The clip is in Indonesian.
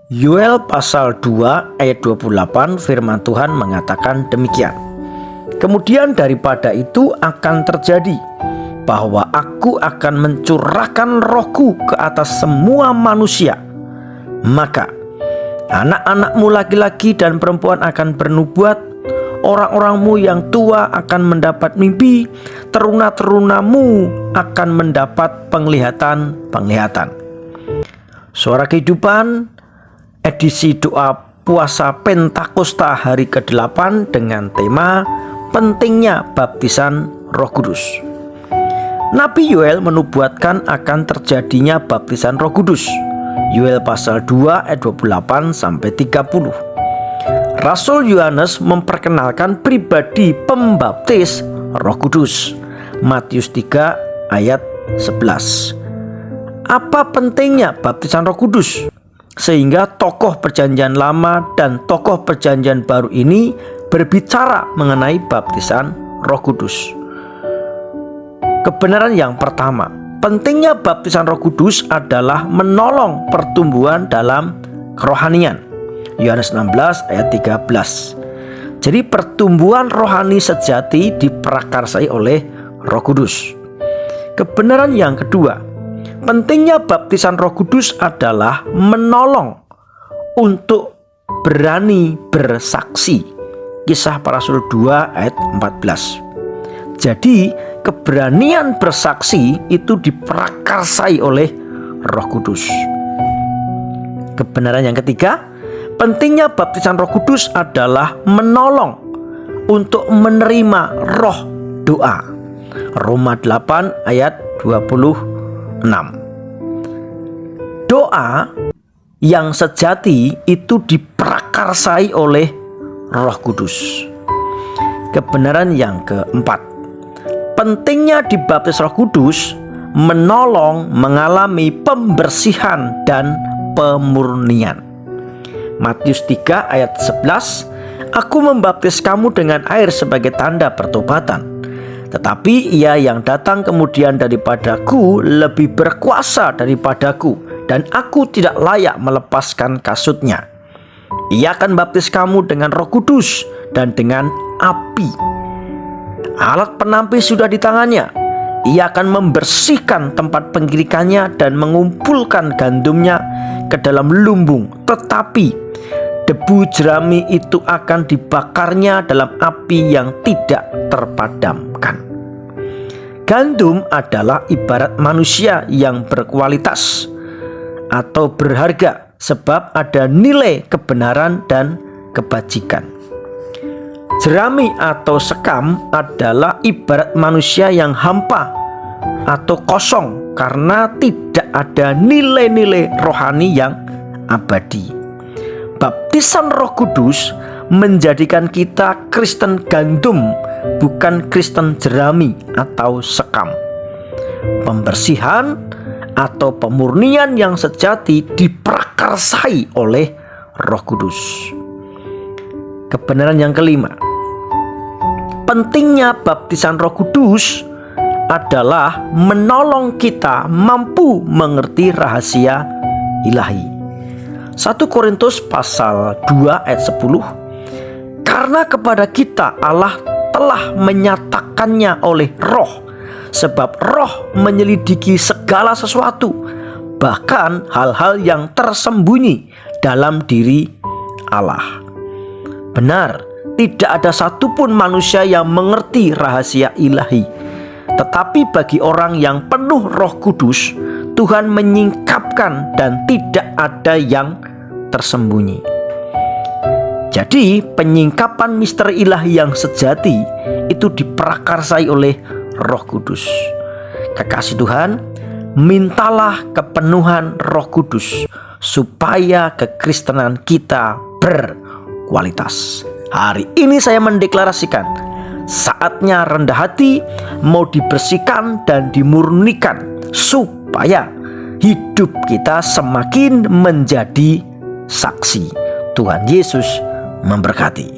Yoel pasal 2 ayat 28 firman Tuhan mengatakan demikian. Kemudian daripada itu akan terjadi bahwa aku akan mencurahkan rohku ke atas semua manusia. Maka anak-anakmu laki-laki dan perempuan akan bernubuat, orang-orangmu yang tua akan mendapat mimpi, teruna-terunamu akan mendapat penglihatan-penglihatan. Suara Kehidupan edisi doa puasa Pentakosta hari ke-8 dengan tema pentingnya baptisan Roh Kudus. Nabi Yoel menubuatkan akan terjadinya baptisan Roh Kudus. Yoel pasal 2 ayat 28 sampai 30. Rasul Yohanes memperkenalkan pribadi pembaptis Roh Kudus. Matius 3 ayat 11. Apa pentingnya baptisan Roh Kudus? Sehingga tokoh Perjanjian Lama dan tokoh Perjanjian Baru ini berbicara mengenai baptisan Roh Kudus. Kebenaran yang pertama, pentingnya baptisan Roh Kudus adalah menolong pertumbuhan dalam kerohanian. Yohanes 16 ayat 13. Jadi pertumbuhan rohani sejati diprakarsai oleh Roh Kudus. Kebenaran yang kedua, pentingnya baptisan Roh Kudus adalah menolong untuk berani bersaksi. Kisah Para Rasul 2 ayat 14. Jadi keberanian bersaksi itu diprakarsai oleh Roh Kudus. Kebenaran yang ketiga, pentingnya baptisan Roh Kudus adalah menolong untuk menerima roh doa. Roma 8 ayat 26. Doa yang sejati itu diprakarsai oleh Roh Kudus. Kebenaran yang keempat, pentingnya dibaptis Roh Kudus menolong mengalami pembersihan dan pemurnian. Matius 3 ayat 11, aku membaptis kamu dengan air sebagai tanda pertobatan, tetapi ia yang datang kemudian daripadaku lebih berkuasa daripadaku, dan aku tidak layak melepaskan kasutnya. Ia akan baptis kamu dengan Roh Kudus dan dengan api. Alat penampis sudah di tangannya. Ia akan membersihkan tempat pengirikannya dan mengumpulkan gandumnya ke dalam lumbung. Tetapi debu jerami itu akan dibakarnya dalam api yang tidak terpadamkan. Gandum adalah ibarat manusia yang berkualitas atau berharga, sebab ada nilai kebenaran dan kebajikan. Jerami atau sekam adalah ibarat manusia yang hampa atau kosong karena tidak ada nilai-nilai rohani yang abadi. Baptisan Roh Kudus menjadikan kita Kristen gandum, bukan Kristen jerami atau sekam. Pembersihan atau pemurnian yang sejati diprakarsai oleh Roh Kudus. Kebenaran yang kelima, pentingnya baptisan Roh Kudus adalah menolong kita mampu mengerti rahasia ilahi. 1 Korintus pasal 2 ayat 10, karena kepada kita Allah telah menyatakannya oleh Roh, sebab Roh menyelidiki segala sesuatu, bahkan hal-hal yang tersembunyi dalam diri Allah. Benar, tidak ada satupun manusia yang mengerti rahasia ilahi. Tetapi bagi orang yang penuh Roh Kudus, Tuhan menyingkapkan dan tidak ada yang tersembunyi. Jadi penyingkapan misteri ilahi yang sejati itu diprakarsai oleh Roh Kudus. Kekasih Tuhan, mintalah kepenuhan Roh Kudus supaya kekristenan kita berkualitas. Hari ini saya mendeklarasikan, saatnya rendah hati mau dibersihkan dan dimurnikan supaya hidup kita semakin menjadi saksi. Tuhan Yesus memberkati.